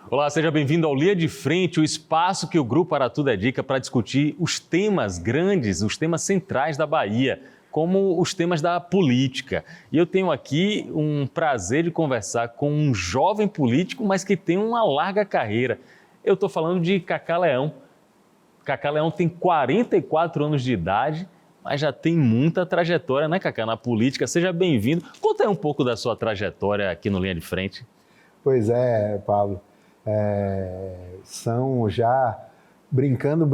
Olá, seja bem-vindo ao Linha de Frente, o espaço que o Grupo Aratu dedica para discutir os temas grandes, os temas centrais da Bahia, como os temas da política. E eu tenho aqui um prazer de conversar com um jovem político, mas que tem uma larga carreira. Eu estou falando de Cacá Leão. Cacá Leão tem 44 anos de idade, mas já tem muita trajetória, né, Cacá, na política. Seja bem-vindo. Conta aí um pouco da sua trajetória aqui no Linha de Frente. Pois é, Pablo. São já, brincando,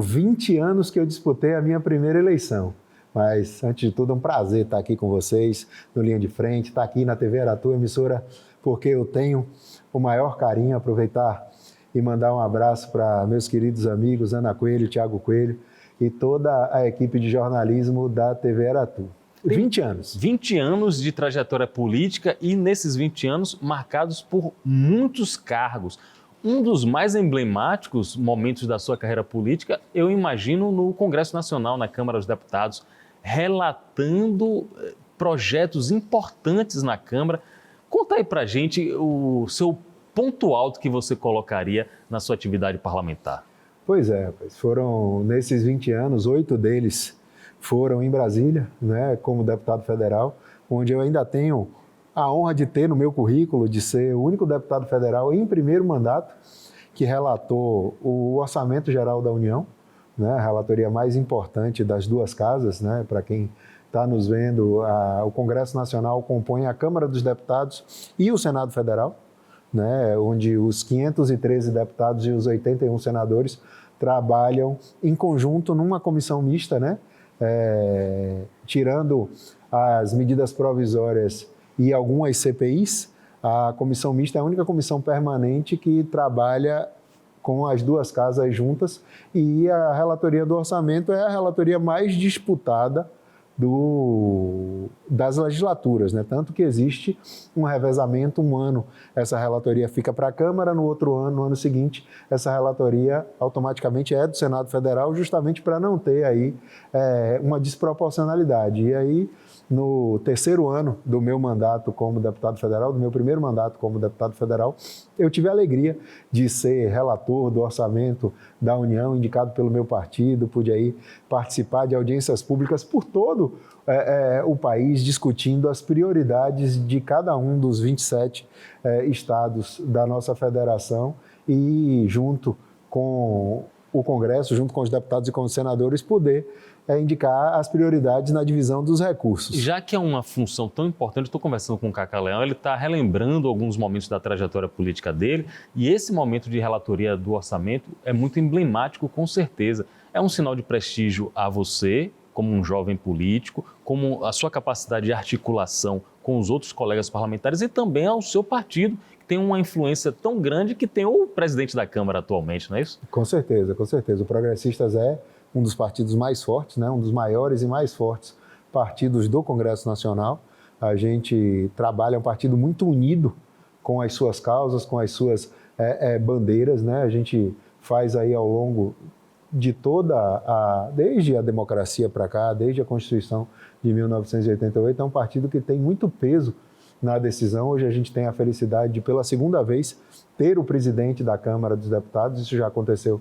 20 anos que eu disputei a minha primeira eleição. Mas, antes de tudo, é um prazer estar aqui com vocês no Linha de Frente, estar aqui na TV Aratu, emissora, porque eu tenho o maior carinho. Aproveitar e mandar um abraço para meus queridos amigos Ana Coelho, Thiago Coelho e toda a equipe de jornalismo da TV Aratu. 20 anos. 20 anos de trajetória política e nesses 20 anos marcados por muitos cargos. Um dos mais emblemáticos momentos da sua carreira política, eu imagino, no Congresso Nacional, na Câmara dos Deputados, relatando projetos importantes na Câmara. Conta aí pra gente o seu ponto alto que você colocaria na sua atividade parlamentar. Pois é, foram nesses 20 anos, 8 deles foram em Brasília, né, como deputado federal, onde eu ainda tenho a honra de ter no meu currículo de ser o único deputado federal em primeiro mandato que relatou o Orçamento Geral da União, né, a relatoria mais importante das duas casas, né, para quem está nos vendo, o Congresso Nacional compõe a Câmara dos Deputados e o Senado Federal, né, onde os 513 deputados e os 81 senadores trabalham em conjunto numa comissão mista, né, tirando as medidas provisórias e algumas CPIs, a comissão mista é a única comissão permanente que trabalha com as duas casas juntas, e a relatoria do orçamento é a relatoria mais disputada das legislaturas, né? Tanto que existe um revezamento, um ano essa relatoria fica para a Câmara, no outro ano, no ano seguinte, essa relatoria automaticamente é do Senado Federal, justamente para não ter aí uma desproporcionalidade. E aí, no terceiro ano do meu mandato como deputado federal, do meu primeiro mandato como deputado federal, eu tive a alegria de ser relator do orçamento da União, indicado pelo meu partido, pude aí participar de audiências públicas por todo o país, discutindo as prioridades de cada um dos 27 estados da nossa federação e, junto com o Congresso, junto com os deputados e com os senadores, poder indicar as prioridades na divisão dos recursos. Já que é uma função tão importante, estou conversando com o Cacá Leão, ele está relembrando alguns momentos da trajetória política dele, e esse momento de relatoria do orçamento é muito emblemático, com certeza. É um sinal de prestígio a você, como um jovem político, como a sua capacidade de articulação com os outros colegas parlamentares e também ao seu partido, que tem uma influência tão grande que tem o presidente da Câmara atualmente, não é isso? Com certeza, com certeza. O Progressistas é um dos partidos mais fortes, né? Um dos maiores e mais fortes partidos do Congresso Nacional. A gente trabalha, é um partido muito unido com as suas causas, com as suas bandeiras, né? A gente faz aí ao longo de desde a democracia para cá, desde a Constituição de 1988, é um partido que tem muito peso na decisão. Hoje a gente tem a felicidade de, pela segunda vez, ter o presidente da Câmara dos Deputados, isso já aconteceu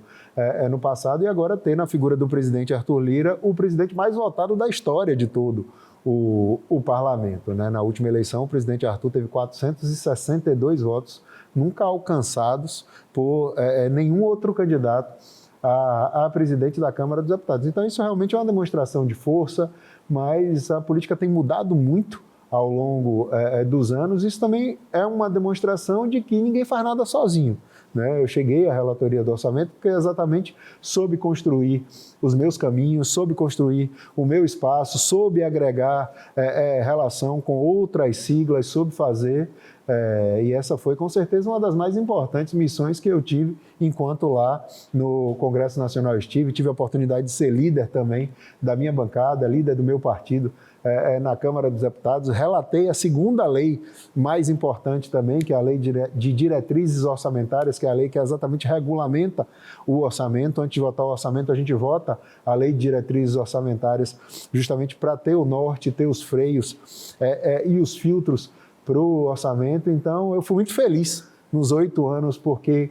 no passado, e agora ter na figura do presidente Arthur Lira o presidente mais votado da história de todo o parlamento, né? Na última eleição, o presidente Arthur teve 462 votos, nunca alcançados por nenhum outro candidato a presidente da Câmara dos Deputados. Então isso realmente é uma demonstração de força, mas a política tem mudado muito ao longo dos anos. Isso também é uma demonstração de que ninguém faz nada sozinho, né? Eu cheguei à relatoria do orçamento porque exatamente soube construir os meus caminhos, soube construir o meu espaço, soube agregar relação com outras siglas, soube fazer, e essa foi com certeza uma das mais importantes missões que eu tive enquanto lá no Congresso Nacional tive a oportunidade de ser líder também da minha bancada, líder do meu partido na Câmara dos Deputados. Relatei a segunda lei mais importante também, que é a Lei de Diretrizes Orçamentárias, que é a lei que exatamente regulamenta o orçamento. Antes de votar o orçamento, a gente vota a Lei de Diretrizes Orçamentárias justamente para ter o norte, ter os freios e os filtros para o orçamento. Então, eu fui muito feliz nos 8 anos, porque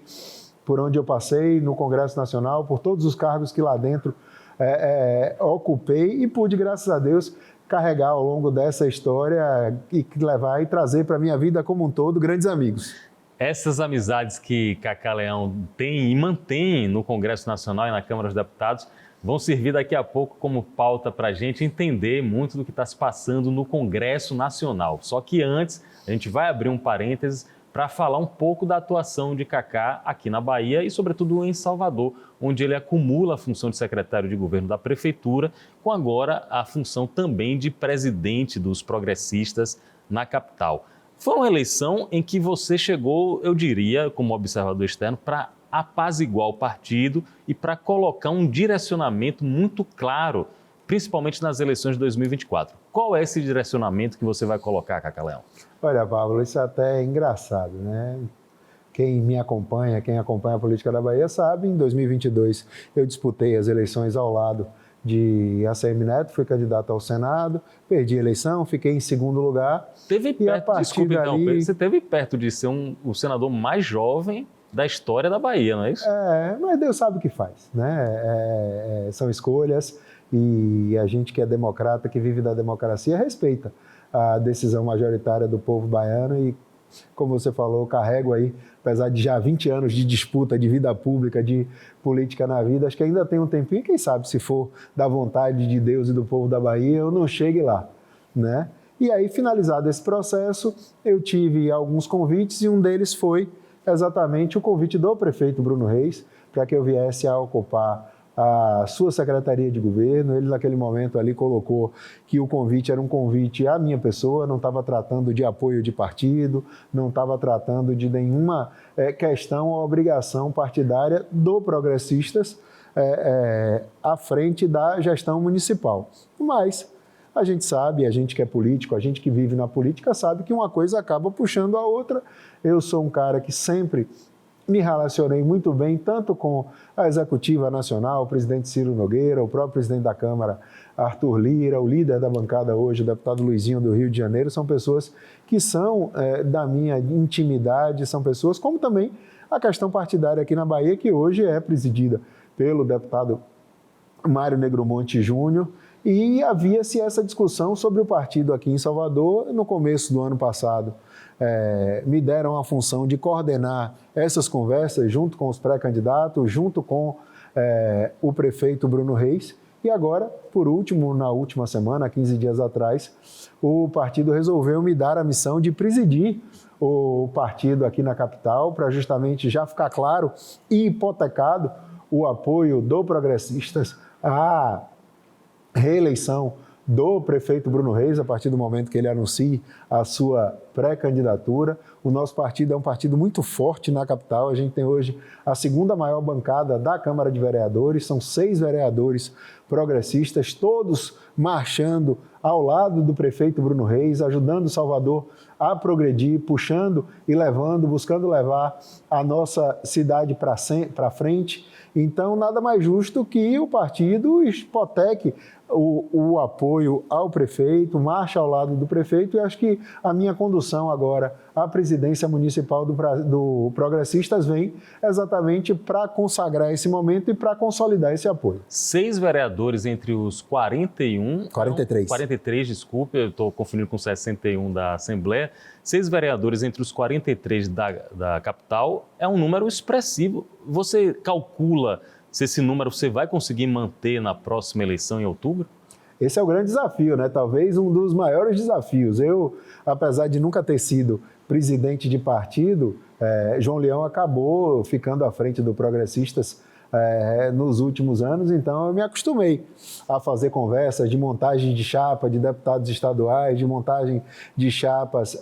por onde eu passei no Congresso Nacional, por todos os cargos que lá dentro ocupei e pude, graças a Deus, carregar ao longo dessa história e levar e trazer para a minha vida como um todo grandes amigos. Essas amizades que Cacá Leão tem e mantém no Congresso Nacional e na Câmara dos Deputados vão servir daqui a pouco como pauta para a gente entender muito do que está se passando no Congresso Nacional. Só que antes, a gente vai abrir um parênteses para falar um pouco da atuação de Cacá aqui na Bahia e, sobretudo, em Salvador, onde ele acumula a função de secretário de governo da Prefeitura, com agora a função também de presidente dos progressistas na capital. Foi uma eleição em que você chegou, eu diria, como observador externo, para apaziguar o partido e para colocar um direcionamento muito claro, principalmente nas eleições de 2024. Qual é esse direcionamento que você vai colocar, Cacá Leão? Olha, Pablo, isso até é engraçado, né? Quem me acompanha, quem acompanha a política da Bahia sabe, em 2022 eu disputei as eleições ao lado de ACM Neto, fui candidato ao Senado, perdi a eleição, fiquei em segundo lugar. Você esteve perto de ser o senador mais jovem da história da Bahia, não é isso? Mas Deus sabe o que faz, né? São escolhas e a gente que é democrata, que vive da democracia, respeita a decisão majoritária do povo baiano e, como você falou, carrego aí, apesar de já 20 anos de disputa, de vida pública, de política na vida, acho que ainda tem um tempinho, quem sabe, se for da vontade de Deus e do povo da Bahia, eu não chegue lá, né? E aí, finalizado esse processo, eu tive alguns convites e um deles foi exatamente o convite do prefeito Bruno Reis para que eu viesse a ocupar a sua secretaria de governo. Ele, naquele momento ali, colocou que o convite era um convite à minha pessoa, não estava tratando de apoio de partido, não estava tratando de nenhuma questão ou obrigação partidária do Progressistas à frente da gestão municipal. Mas a gente sabe, a gente que é político, a gente que vive na política sabe que uma coisa acaba puxando a outra. Eu sou um cara que sempre me relacionei muito bem, tanto com a Executiva Nacional, o presidente Ciro Nogueira, o próprio presidente da Câmara, Arthur Lira, o líder da bancada hoje, o deputado Luizinho do Rio de Janeiro, são pessoas que são da minha intimidade, são pessoas como também a questão partidária aqui na Bahia, que hoje é presidida pelo deputado Mário Negromonte Júnior, e havia-se essa discussão sobre o partido aqui em Salvador no começo do ano passado. Me deram a função de coordenar essas conversas junto com os pré-candidatos, junto com o prefeito Bruno Reis. E agora, por último, na última semana, 15 dias atrás, o partido resolveu me dar a missão de presidir o partido aqui na capital, para justamente já ficar claro e hipotecado o apoio do Progressistas à reeleição do prefeito Bruno Reis, a partir do momento que ele anuncie a sua pré-candidatura. O nosso partido é um partido muito forte na capital. A gente tem hoje a segunda maior bancada da Câmara de Vereadores, são 6 vereadores progressistas, todos marchando ao lado do prefeito Bruno Reis, ajudando Salvador a progredir, puxando e levando, buscando levar a nossa cidade para frente. Então, nada mais justo que o partido hipoteque o apoio ao prefeito, marcha ao lado do prefeito, e acho que a minha condução agora à presidência municipal do Progressistas vem exatamente para consagrar esse momento e para consolidar esse apoio. 6 vereadores entre os 43, desculpe, eu estou confundindo com 61 da Assembleia. 6 vereadores entre os 43 da capital é um número expressivo. Você calcula se esse número você vai conseguir manter na próxima eleição em outubro? Esse é o grande desafio, né? Talvez um dos maiores desafios. Eu, apesar de nunca ter sido presidente de partido, João Leão acabou ficando à frente do Progressistas nos últimos anos, então eu me acostumei a fazer conversas de montagem de chapa de deputados estaduais, de montagem de chapas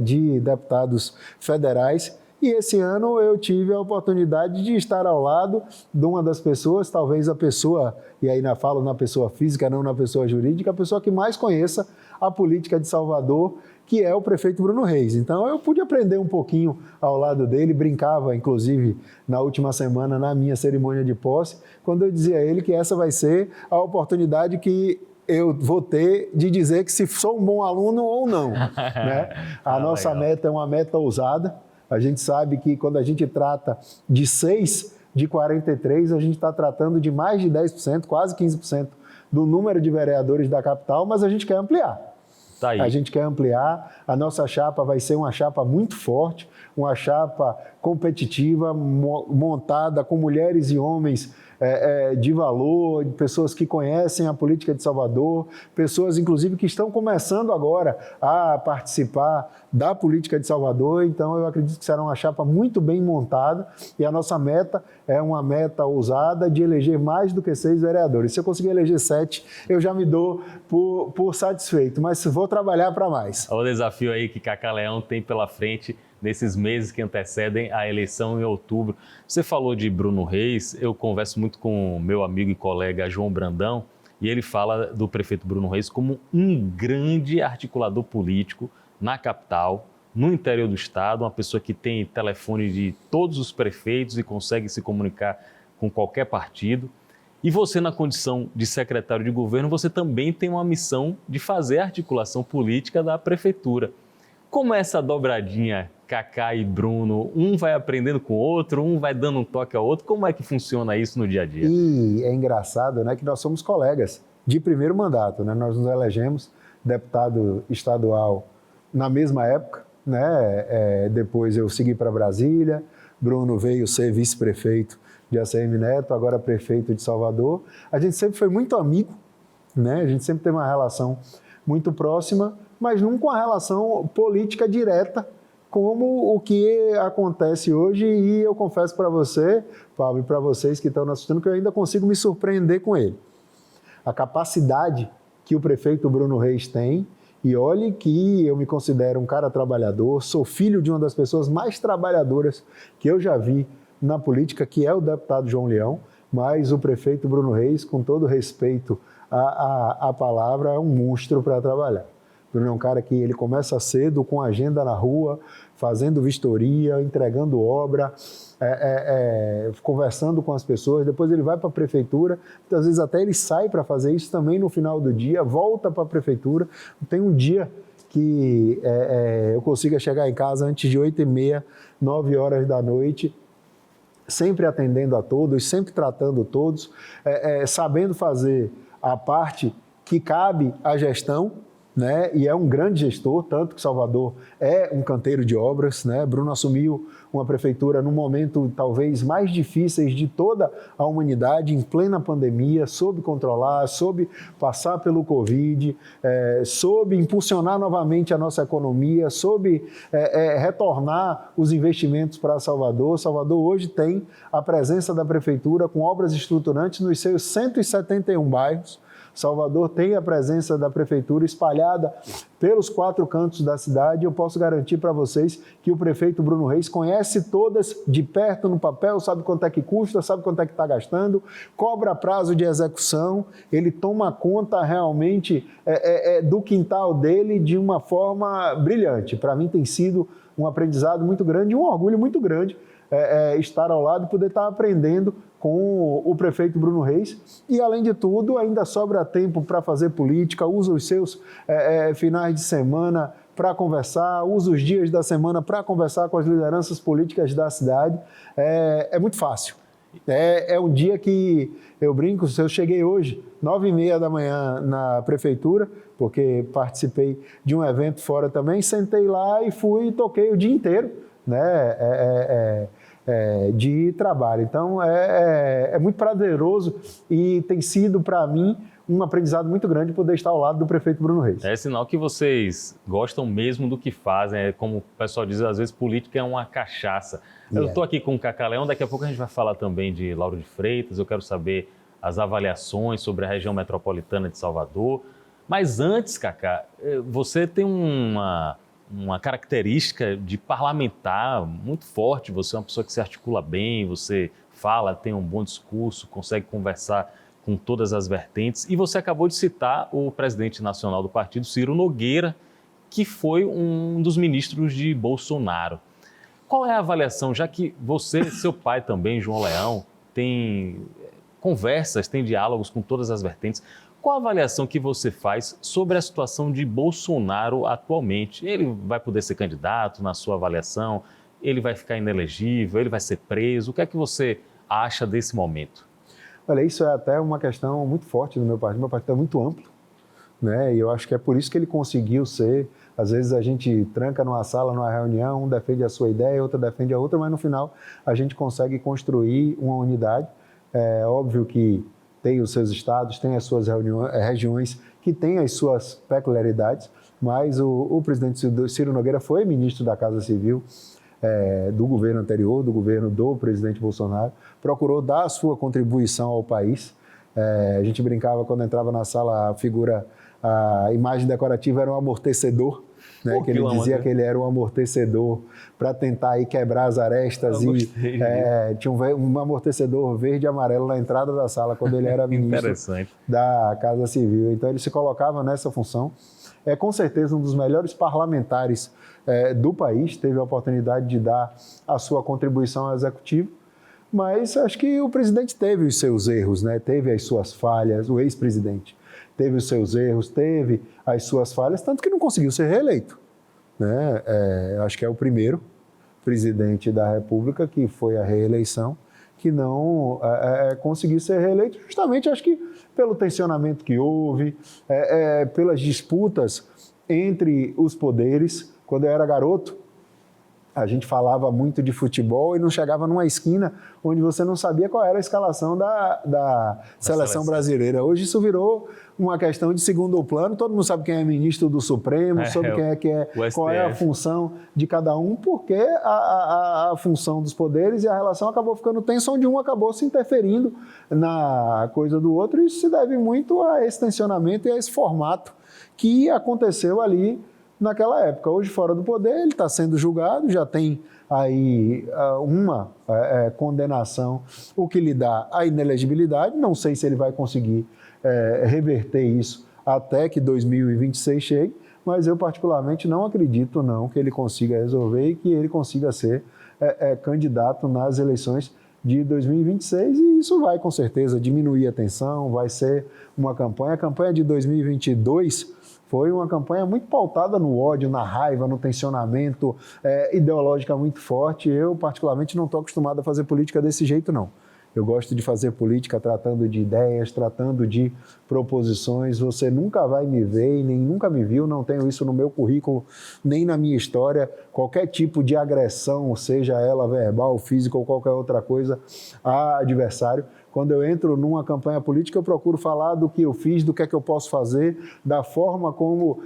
de deputados federais. E esse ano eu tive a oportunidade de estar ao lado de uma das pessoas, talvez a pessoa, e aí falo na pessoa física, não na pessoa jurídica, a pessoa que mais conheça a política de Salvador, que é o prefeito Bruno Reis. Então eu pude aprender um pouquinho ao lado dele, brincava inclusive na última semana na minha cerimônia de posse, quando eu dizia a ele que essa vai ser a oportunidade que eu vou ter de dizer que se sou um bom aluno ou não. Né? A nossa meta é uma meta ousada. A gente sabe que quando a gente trata de 6 de 43, a gente está tratando de mais de 10%, quase 15% do número de vereadores da capital, mas a gente quer ampliar. Tá aí. A gente quer ampliar, a nossa chapa vai ser uma chapa muito forte, uma chapa competitiva, montada com mulheres e homens de valor, pessoas que conhecem a política de Salvador, pessoas, inclusive, que estão começando agora a participar da política de Salvador. Então, eu acredito que será uma chapa muito bem montada e a nossa meta é uma meta ousada de eleger mais do que 6 vereadores. Se eu conseguir eleger 7, eu já me dou por satisfeito, mas vou trabalhar para mais. Olha o desafio aí que Cacá Leão tem pela frente nesses meses que antecedem a eleição em outubro. Você falou de Bruno Reis, eu converso muito com meu amigo e colega João Brandão, e ele fala do prefeito Bruno Reis como um grande articulador político na capital, no interior do estado, uma pessoa que tem telefone de todos os prefeitos e consegue se comunicar com qualquer partido. E você, na condição de secretário de governo, você também tem uma missão de fazer a articulação política da prefeitura. Como é essa dobradinha, Cacá e Bruno? Um vai aprendendo com o outro, um vai dando um toque ao outro. Como é que funciona isso no dia a dia? E é engraçado, né, que nós somos colegas de primeiro mandato, né? Nós nos elegemos deputado estadual na mesma época, né? Depois eu segui para Brasília, Bruno veio ser vice-prefeito de ACM Neto, agora prefeito de Salvador. A gente sempre foi muito amigo, né? A gente sempre teve uma relação muito próxima, mas nunca uma relação política direta, como o que acontece hoje. E eu confesso para você, Pablo, e para vocês que estão nos assistindo, que eu ainda consigo me surpreender com ele. A capacidade que o prefeito Bruno Reis tem, e olhe que eu me considero um cara trabalhador, sou filho de uma das pessoas mais trabalhadoras que eu já vi na política, que é o deputado João Leão, mas o prefeito Bruno Reis, com todo respeito à palavra, é um monstro para trabalhar. Bruno é um cara que ele começa cedo, com agenda na rua, fazendo vistoria, entregando obra, conversando com as pessoas. Depois ele vai para a prefeitura, muitas vezes até ele sai para fazer isso também no final do dia, volta para a prefeitura. Tem um dia que eu consiga chegar em casa antes de 8h30, 9 horas da noite, sempre atendendo a todos, sempre tratando todos, sabendo fazer a parte que cabe à gestão, né? E é um grande gestor, tanto que Salvador é um canteiro de obras, né? Bruno assumiu uma prefeitura num momento talvez mais difíceis de toda a humanidade, em plena pandemia, soube controlar, soube passar pelo Covid, soube impulsionar novamente a nossa economia, soube retornar os investimentos para Salvador. Salvador hoje tem a presença da prefeitura com obras estruturantes nos seus 171 bairros. Salvador tem a presença da prefeitura espalhada pelos 4 cantos da cidade. Eu posso garantir para vocês que o prefeito Bruno Reis conhece todas de perto no papel, sabe quanto é que custa, sabe quanto é que está gastando, cobra prazo de execução, ele toma conta realmente do quintal dele de uma forma brilhante. Para mim tem sido um aprendizado muito grande e um orgulho muito grande estar ao lado e poder estar aprendendo com o prefeito Bruno Reis. E, além de tudo, ainda sobra tempo para fazer política, usa os seus finais de semana para conversar, usa os dias da semana para conversar com as lideranças políticas da cidade. É muito fácil. É um dia que eu brinco, eu cheguei hoje, 9h30 da manhã na prefeitura, porque participei de um evento fora também, sentei lá e fui e toquei o dia inteiro, né? De trabalho. Então, é muito prazeroso e tem sido, para mim, um aprendizado muito grande poder estar ao lado do prefeito Bruno Reis. É sinal que vocês gostam mesmo do que fazem. Como o pessoal diz, às vezes política é uma cachaça. Eu estou aqui com o Cacá Leão, daqui a pouco a gente vai falar também de Lauro de Freitas. Eu quero saber as avaliações sobre a região metropolitana de Salvador. Mas antes, Cacá, você tem uma característica de parlamentar muito forte. Você é uma pessoa que se articula bem, você fala, tem um bom discurso, consegue conversar com todas as vertentes. E você acabou de citar o presidente nacional do partido, Ciro Nogueira, que foi um dos ministros de Bolsonaro. Qual é a avaliação, já que você, seu pai também, João Leão, tem conversas, tem diálogos com todas as vertentes. Qual a avaliação que você faz sobre a situação de Bolsonaro atualmente? Ele vai poder ser candidato, na sua avaliação? ele vai ficar inelegível, ele vai ser preso? O que é que você acha desse momento? Olha, isso é até uma questão muito forte do meu partido. Meu partido é muito amplo, né? E eu acho que é por isso que ele conseguiu ser. Às vezes a gente tranca numa sala, numa reunião, um defende a sua ideia, outro defende a outra, mas no final a gente consegue construir uma unidade. É óbvio que tem os seus estados, tem as suas regiões que têm as suas peculiaridades, mas o presidente Ciro Nogueira foi ministro da Casa Civil do governo anterior, do governo do presidente Bolsonaro, procurou dar a sua contribuição ao país. A gente brincava quando entrava na sala, a imagem decorativa era um amortecedor, né? Que ele dizia que ele era um amortecedor para tentar aí quebrar as arestas. Tinha um amortecedor verde e amarelo na entrada da sala quando ele era ministro da Casa Civil. Então ele se colocava nessa função. É com certeza um dos melhores parlamentares do país, teve a oportunidade de dar a sua contribuição ao executivo, mas acho que o presidente teve os seus erros, né? Teve as suas falhas, o ex-presidente teve os seus erros, teve as suas falhas, tanto que não conseguiu ser reeleito, né? Acho que é o primeiro presidente da República que foi à reeleição, que não conseguiu ser reeleito, justamente acho que pelo tensionamento que houve, pelas disputas entre os poderes. Quando eu era garoto, a gente falava muito de futebol e não chegava numa esquina onde você não sabia qual era a escalação da seleção brasileira. Hoje isso virou uma questão de segundo plano, todo mundo sabe quem é ministro do Supremo, sabe qual é a função de cada um, porque a função dos poderes e a relação acabou ficando tensa, onde um acabou se interferindo na coisa do outro, e isso se deve muito a esse tensionamento e a esse formato que aconteceu ali naquela época. Hoje, fora do poder, ele está sendo julgado, já tem aí uma condenação, o que lhe dá a inelegibilidade. Não sei se ele vai conseguir reverter isso até que 2026 chegue, mas eu particularmente não acredito que ele consiga resolver e que ele consiga ser candidato nas eleições de 2026, e isso vai com certeza diminuir a tensão, vai ser uma campanha. A campanha de 2022 foi uma campanha muito pautada no ódio, na raiva, no tensionamento ideológico muito forte. Eu, particularmente, não estou acostumado a fazer política desse jeito, não. Eu gosto de fazer política tratando de ideias, tratando de proposições. Você nunca vai me ver e nem nunca me viu, não tenho isso no meu currículo, nem na minha história. Qualquer tipo de agressão, seja ela verbal, física ou qualquer outra coisa, a adversário. Quando eu entro numa campanha política, eu procuro falar do que eu fiz, do que é que eu posso fazer, da forma como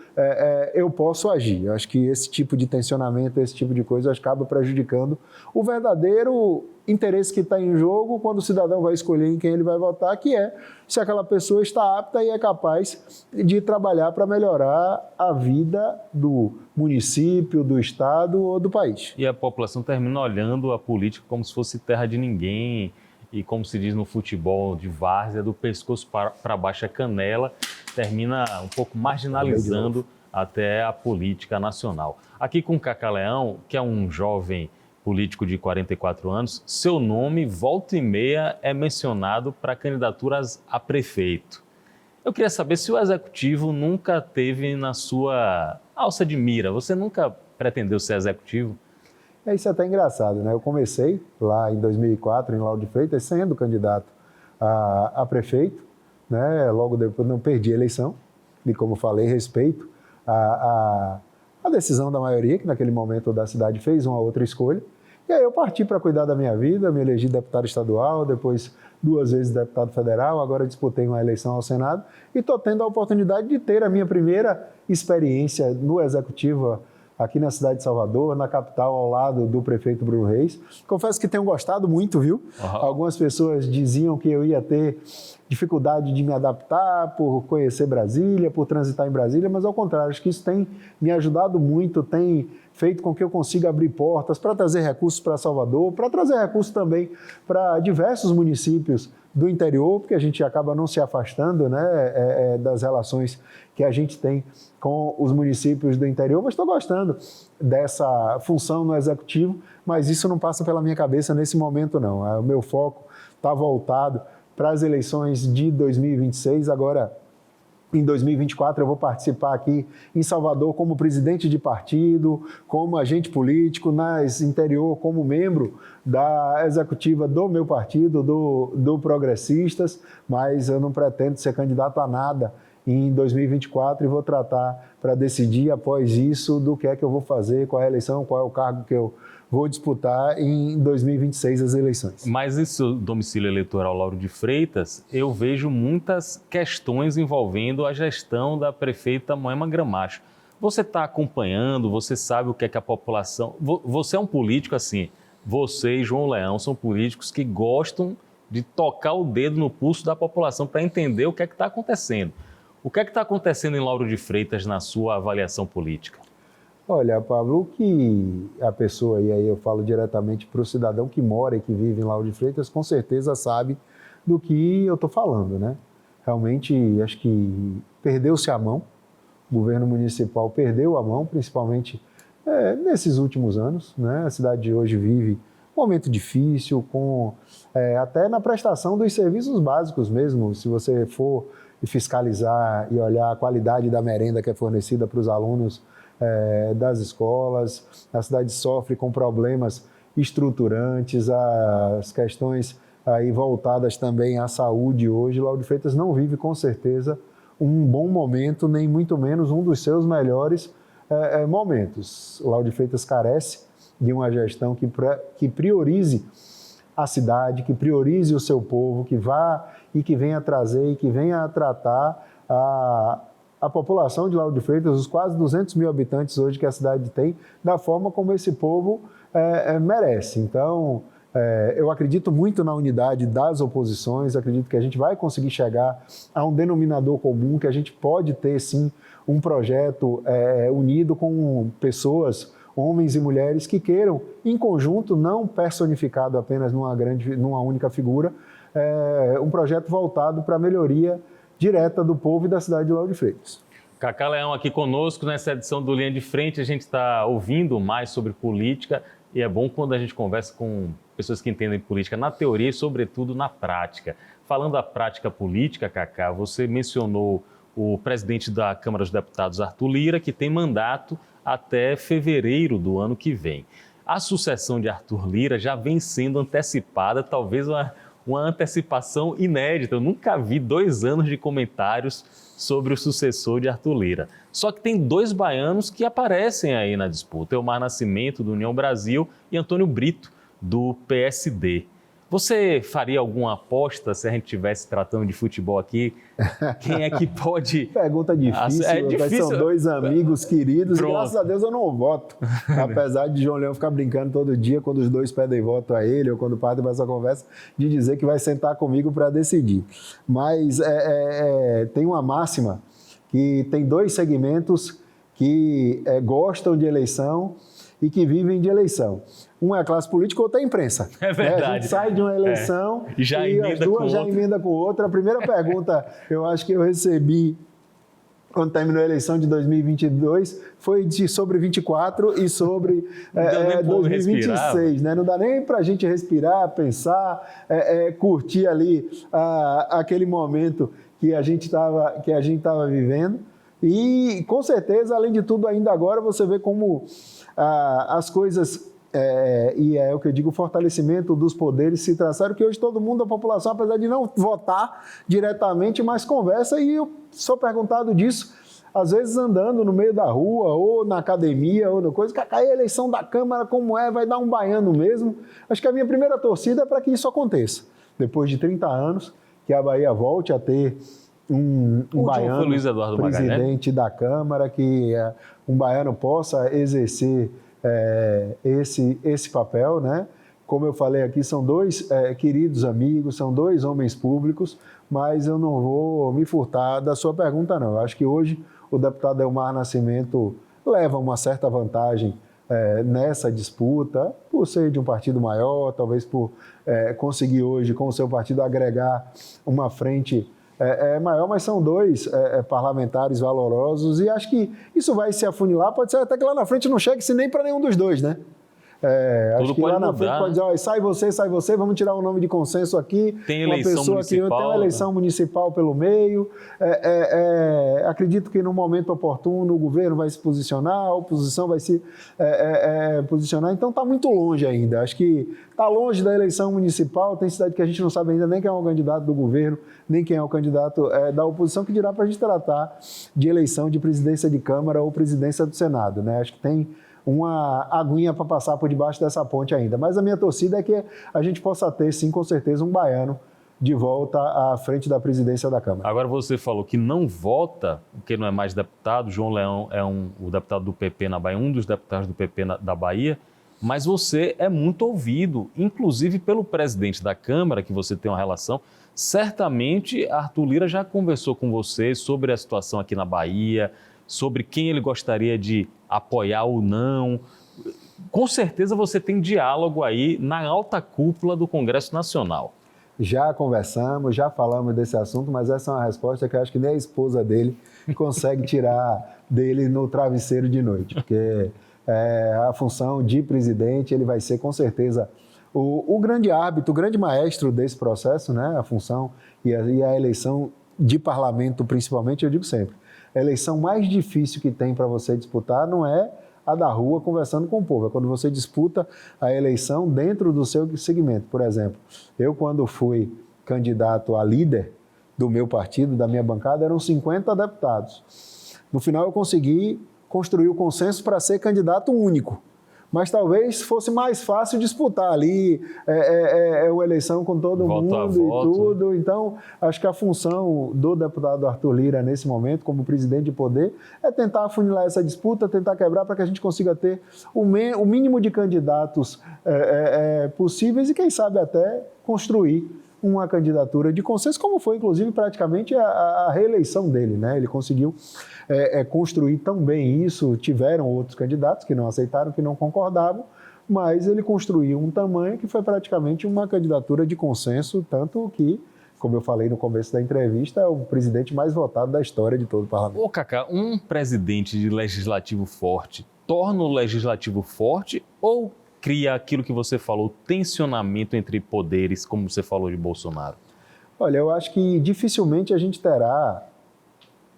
eu posso agir. Eu acho que esse tipo de tensionamento, esse tipo de coisa, acaba prejudicando o verdadeiro interesse que está em jogo quando o cidadão vai escolher em quem ele vai votar, que é se aquela pessoa está apta e é capaz de trabalhar para melhorar a vida do município, do estado ou do país. E a população termina olhando a política como se fosse terra de ninguém, e como se diz no futebol de várzea, do pescoço para baixo a canela, termina um pouco marginalizando até a política nacional. Aqui com o Cacá Leão, que é um jovem político de 44 anos, seu nome, volta e meia, é mencionado para candidaturas a prefeito. Eu queria saber se o executivo nunca teve na sua alça de mira. Você nunca pretendeu ser executivo? Isso é até engraçado, né? Eu comecei lá em 2004, em Lauro de Freitas, sendo candidato a prefeito, né? Logo depois não perdi a eleição, e como falei, respeito a decisão da maioria, que naquele momento da cidade fez uma outra escolha. E aí eu parti para cuidar da minha vida, me elegi deputado estadual, depois 2 vezes deputado federal, agora disputei uma eleição ao Senado e estou tendo a oportunidade de ter a minha primeira experiência no Executivo aqui na cidade de Salvador, na capital, ao lado do prefeito Bruno Reis. Confesso que tenho gostado muito, viu? Uhum. Algumas pessoas diziam que eu ia ter dificuldade de me adaptar por conhecer Brasília, por transitar em Brasília, mas ao contrário, acho que isso tem me ajudado muito, tem feito com que eu consiga abrir portas para trazer recursos para Salvador, para trazer recursos também para diversos municípios do interior, porque a gente acaba não se afastando, né, das relações que a gente tem com os municípios do interior, mas estou gostando dessa função no Executivo, mas isso não passa pela minha cabeça nesse momento, não. O meu foco está voltado para as eleições de 2026, agora Em 2024 eu vou participar aqui em Salvador como presidente de partido, como agente político, nas interior como membro da executiva do meu partido, do Progressistas, mas eu não pretendo ser candidato a nada em 2024 e vou tratar para decidir após isso do que é que eu vou fazer, qual é a eleição, qual é o cargo que eu vou disputar em 2026 as eleições. Mas esse domicílio eleitoral Lauro de Freitas, eu vejo muitas questões envolvendo a gestão da prefeita Moema Gramacho. Você está acompanhando, você sabe o que é que a população... Você é um político assim, você e João Leão são políticos que gostam de tocar o dedo no pulso da população para entender o que é que está acontecendo. O que é que está acontecendo em Lauro de Freitas na sua avaliação política? Olha, Pablo, o que a pessoa, e aí eu falo diretamente para o cidadão que mora e que vive em Lauro de Freitas, com certeza sabe do que eu estou falando, né? Realmente, acho que perdeu-se a mão, o governo municipal perdeu a mão, principalmente nesses últimos anos, né? A cidade de hoje vive um momento difícil, até na prestação dos serviços básicos mesmo. Se você for fiscalizar e olhar a qualidade da merenda que é fornecida para os alunos das escolas, a cidade sofre com problemas estruturantes, as questões aí voltadas também à saúde hoje. Lauro de Freitas não vive com certeza um bom momento, nem muito menos um dos seus melhores momentos. Lauro de Freitas carece de uma gestão que priorize a cidade, que priorize o seu povo, que vá e que venha trazer e que venha a tratar a população de Lauro de Freitas, os quase 200 mil habitantes hoje que a cidade tem, da forma como esse povo merece. Então, eu acredito muito na unidade das oposições, acredito que a gente vai conseguir chegar a um denominador comum, que a gente pode ter, sim, um projeto unido com pessoas, homens e mulheres que queiram, em conjunto, não personificado apenas numa única figura, um projeto voltado para a melhoria direta do povo e da cidade de Lauro de Freitas. Cacá Leão aqui conosco nessa edição do Linha de Frente. A gente está ouvindo mais sobre política e é bom quando a gente conversa com pessoas que entendem política na teoria e, sobretudo, na prática. Falando da prática política, Cacá, você mencionou o presidente da Câmara dos Deputados, Arthur Lira, que tem mandato até fevereiro do ano que vem. A sucessão de Arthur Lira já vem sendo antecipada, talvez uma antecipação inédita. Eu nunca vi 2 anos de comentários sobre o sucessor de Arthur Lira. Só que tem 2 baianos que aparecem aí na disputa, Elmar Nascimento, do União Brasil, e Antônio Brito, do PSD. Você faria alguma aposta se a gente estivesse tratando de futebol aqui? Quem é que pode... Pergunta difícil, difícil. São 2 amigos queridos. Pronto. E graças a Deus eu não voto. Apesar de João Leão ficar brincando todo dia quando os 2 pedem voto a ele ou quando parte dessa conversa, de dizer que vai sentar comigo para decidir. Mas tem uma máxima que tem 2 segmentos que gostam de eleição e que vivem de eleição. Um é a classe política, outro é a imprensa. É verdade. A gente sai de uma eleição e as duas já emendam com outra. A primeira pergunta, eu acho que eu recebi quando terminou a eleição de 2022, foi sobre 24 e sobre 2026. Né? Não dá nem para a gente respirar, pensar, curtir ali aquele momento que a gente estava vivendo. E, com certeza, além de tudo, ainda agora você vê como as coisas, e é o que eu digo, o fortalecimento dos poderes se traçaram, que hoje todo mundo, a população, apesar de não votar diretamente, mas conversa, e eu sou perguntado disso, às vezes andando no meio da rua, ou na academia, ou na coisa, que a eleição da Câmara, como vai dar um baiano mesmo. Acho que a minha primeira torcida é para que isso aconteça. Depois de 30 anos, que a Bahia volte a ter um baiano presidente da Câmara, que um baiano possa exercer esse papel, né? Como eu falei aqui, são 2 queridos amigos, são 2 homens públicos, mas eu não vou me furtar da sua pergunta, não. Eu acho que hoje o deputado Elmar Nascimento leva uma certa vantagem nessa disputa, por ser de um partido maior, talvez por conseguir hoje, com o seu partido, agregar uma frente maior, mas são 2 parlamentares valorosos e acho que isso vai se afunilar, pode ser até que lá na frente não chegue-se nem para nenhum dos 2, né? Acho que lá na frente pode dizer, ó, sai você, vamos tirar um nome de consenso aqui. Tem eleição municipal. Tem uma eleição municipal pelo meio. Acredito que no momento oportuno o governo vai se posicionar, a oposição vai se posicionar. Então está muito longe ainda. Acho que está longe da eleição municipal. Tem cidade que a gente não sabe ainda nem quem é o candidato do governo, nem quem é o candidato da oposição, que dirá para a gente tratar de eleição de presidência de Câmara ou presidência do Senado, né? Acho que tem uma aguinha para passar por debaixo dessa ponte ainda. Mas a minha torcida é que a gente possa ter, sim, com certeza, um baiano de volta à frente da presidência da Câmara. Agora você falou que não vota, porque não é mais deputado, João Leão é o deputado do PP na Bahia, um dos deputados do PP da Bahia, mas você é muito ouvido, inclusive pelo presidente da Câmara, que você tem uma relação. Certamente Arthur Lira já conversou com você sobre a situação aqui na Bahia, sobre quem ele gostaria de apoiar ou não. Com certeza você tem diálogo aí na alta cúpula do Congresso Nacional. Já conversamos, já falamos desse assunto, mas essa é uma resposta que eu acho que nem a esposa dele consegue tirar dele no travesseiro de noite, porque a função de presidente, ele vai ser com certeza o grande árbitro, o grande maestro desse processo, né? A função e a eleição de parlamento, principalmente, eu digo sempre, a eleição mais difícil que tem para você disputar não é a da rua conversando com o povo, é quando você disputa a eleição dentro do seu segmento. Por exemplo, eu quando fui candidato a líder do meu partido, da minha bancada, eram 50 deputados. No final eu consegui construir o consenso para ser candidato único. Mas talvez fosse mais fácil disputar ali uma eleição com todo mundo e tudo. Então, acho que a função do deputado Arthur Lira, nesse momento, como presidente de poder, é tentar afunilar essa disputa, tentar quebrar para que a gente consiga ter o mínimo de candidatos possíveis e, quem sabe, até construir uma candidatura de consenso, como foi, inclusive, praticamente a reeleição dele, né? Ele conseguiu construir tão bem isso. Tiveram outros candidatos que não aceitaram, que não concordavam, mas ele construiu um tamanho que foi praticamente uma candidatura de consenso, tanto que, como eu falei no começo da entrevista, é o presidente mais votado da história de todo o parlamento. Ô, Cacá, um presidente de legislativo forte torna o legislativo forte ou cria aquilo que você falou, tensionamento entre poderes, como você falou de Bolsonaro? Olha, eu acho que dificilmente a gente terá,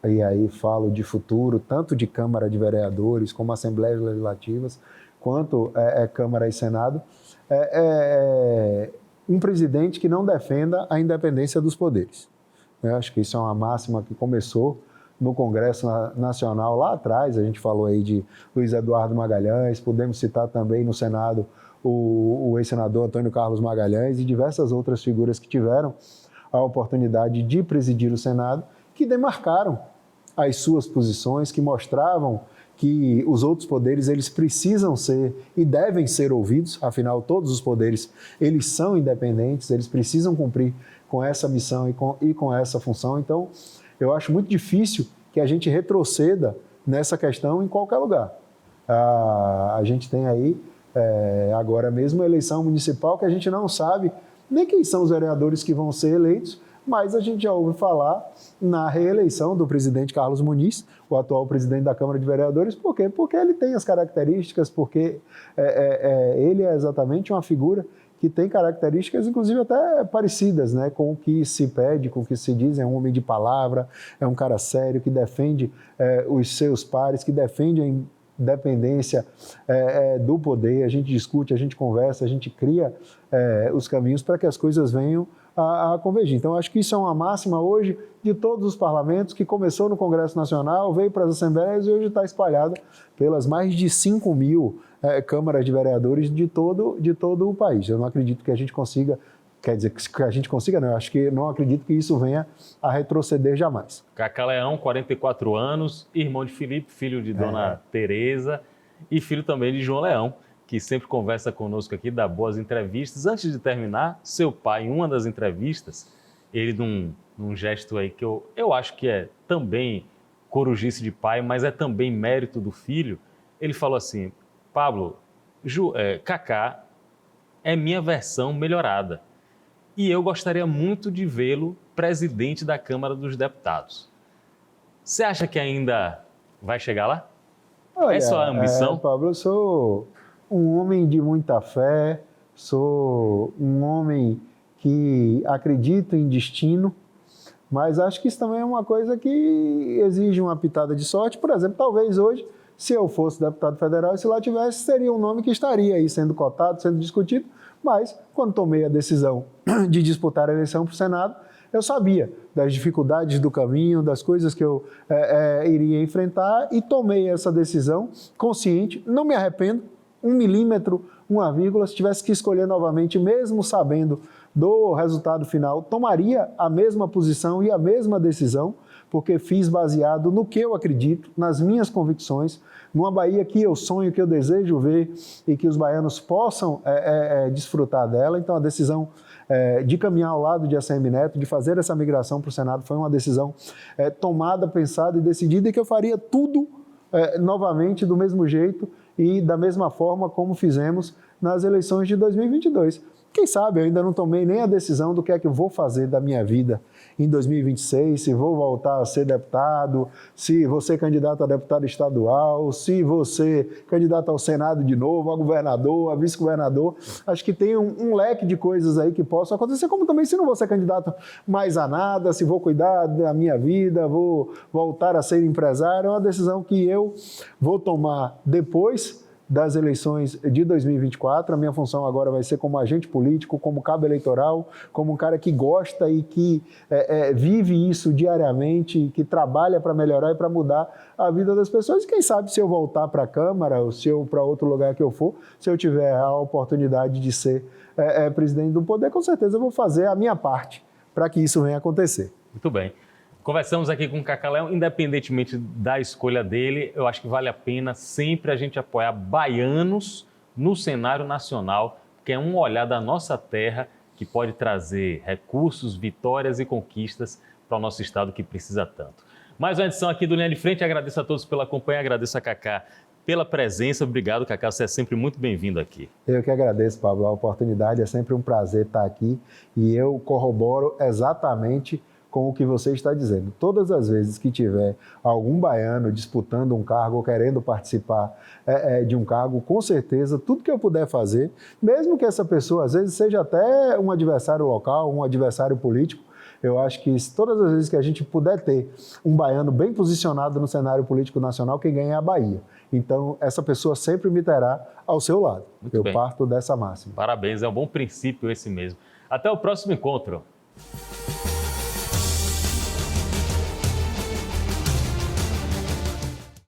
e aí falo de futuro, tanto de Câmara de Vereadores, como Assembleias Legislativas, quanto Câmara e Senado, um presidente que não defenda a independência dos poderes. Eu acho que isso é uma máxima que começou no Congresso Nacional lá atrás. A gente falou aí de Luiz Eduardo Magalhães, podemos citar também no Senado o ex-senador Antônio Carlos Magalhães e diversas outras figuras que tiveram a oportunidade de presidir o Senado, que demarcaram as suas posições, que mostravam que os outros poderes eles precisam ser e devem ser ouvidos. Afinal, todos os poderes eles são independentes, eles precisam cumprir com essa missão e com essa função. Então, eu acho muito difícil que a gente retroceda nessa questão em qualquer lugar. A gente tem aí, agora mesmo, a eleição municipal que a gente não sabe nem quem são os vereadores que vão ser eleitos, mas a gente já ouve falar na reeleição do presidente Carlos Muniz, o atual presidente da Câmara de Vereadores. Por quê? Porque ele tem as características, porque ele é exatamente uma figura que tem características, inclusive, até parecidas, né, com o que se pede, com o que se diz. É um homem de palavra, é um cara sério, que defende os seus pares, que defende a independência do poder. A gente discute, a gente conversa, a gente cria os caminhos para que as coisas venham a convergir. Então, acho que isso é uma máxima hoje de todos os parlamentos, que começou no Congresso Nacional, veio para as Assembleias e hoje está espalhada pelas mais de 5.000 câmaras de vereadores de todo o país. Eu não acredito que a gente consiga, quer dizer, que a gente consiga, não, eu acho que não acredito que isso venha a retroceder jamais. Cacá Leão, 44 anos, irmão de Felipe, filho de Dona Tereza e filho também de João Leão, que sempre conversa conosco aqui, dá boas entrevistas. Antes de terminar, seu pai, em uma das entrevistas, ele num gesto aí que eu acho que é também corujice de pai, mas é também mérito do filho, ele falou assim: Pablo, Cacá é minha versão melhorada e eu gostaria muito de vê-lo presidente da Câmara dos Deputados. Você acha que ainda vai chegar lá? Olha, é sua ambição? Pablo, eu sou um homem de muita fé, sou um homem que acredita em destino, mas acho que isso também é uma coisa que exige uma pitada de sorte. Por exemplo, talvez hoje, se eu fosse deputado federal e se lá tivesse, seria um nome que estaria aí sendo cotado, sendo discutido, mas quando tomei a decisão de disputar a eleição para o Senado, eu sabia das dificuldades do caminho, das coisas que eu iria enfrentar e tomei essa decisão consciente, não me arrependo, 1 milímetro, 1,, se tivesse que escolher novamente, mesmo sabendo do resultado final, tomaria a mesma posição e a mesma decisão, porque fiz baseado no que eu acredito, nas minhas convicções, numa Bahia que eu sonho, que eu desejo ver e que os baianos possam desfrutar dela. Então, a decisão de caminhar ao lado de ACM Neto, de fazer essa migração para o Senado, foi uma decisão tomada, pensada e decidida, e que eu faria tudo novamente do mesmo jeito e da mesma forma como fizemos nas eleições de 2022. Quem sabe eu ainda não tomei nem a decisão do que é que eu vou fazer da minha vida em 2026, se vou voltar a ser deputado, se vou ser candidato a deputado estadual, se vou ser candidato ao Senado de novo, a governador, a vice-governador. Acho que tem um leque de coisas aí que possam acontecer, como também se não vou ser candidato mais a nada, se vou cuidar da minha vida, vou voltar a ser empresário. É uma decisão que eu vou tomar depois das eleições de 2024. A minha função agora vai ser como agente político, como cabo eleitoral, como um cara que gosta e que vive isso diariamente, que trabalha para melhorar e para mudar a vida das pessoas. E quem sabe, se eu voltar para a Câmara ou se eu para outro lugar que eu for, se eu tiver a oportunidade de ser presidente do poder, com certeza eu vou fazer a minha parte para que isso venha acontecer. Muito bem. Conversamos aqui com o Cacá Leão, independentemente da escolha dele, eu acho que vale a pena sempre a gente apoiar baianos no cenário nacional, que é um olhar da nossa terra que pode trazer recursos, vitórias e conquistas para o nosso estado que precisa tanto. Mais uma edição aqui do Linha de Frente, agradeço a todos pela companhia, agradeço a Cacá pela presença. Obrigado, Cacá, você é sempre muito bem-vindo aqui. Eu que agradeço, Pablo, a oportunidade, é sempre um prazer estar aqui e eu corroboro exatamente com o que você está dizendo. Todas as vezes que tiver algum baiano disputando um cargo ou querendo participar de um cargo, com certeza, tudo que eu puder fazer, mesmo que essa pessoa, às vezes, seja até um adversário local, um adversário político, eu acho que todas as vezes que a gente puder ter um baiano bem posicionado no cenário político nacional, quem ganha é a Bahia. Então, essa pessoa sempre me terá ao seu lado. Eu parto dessa máxima. Parabéns, é um bom princípio esse mesmo. Até o próximo encontro.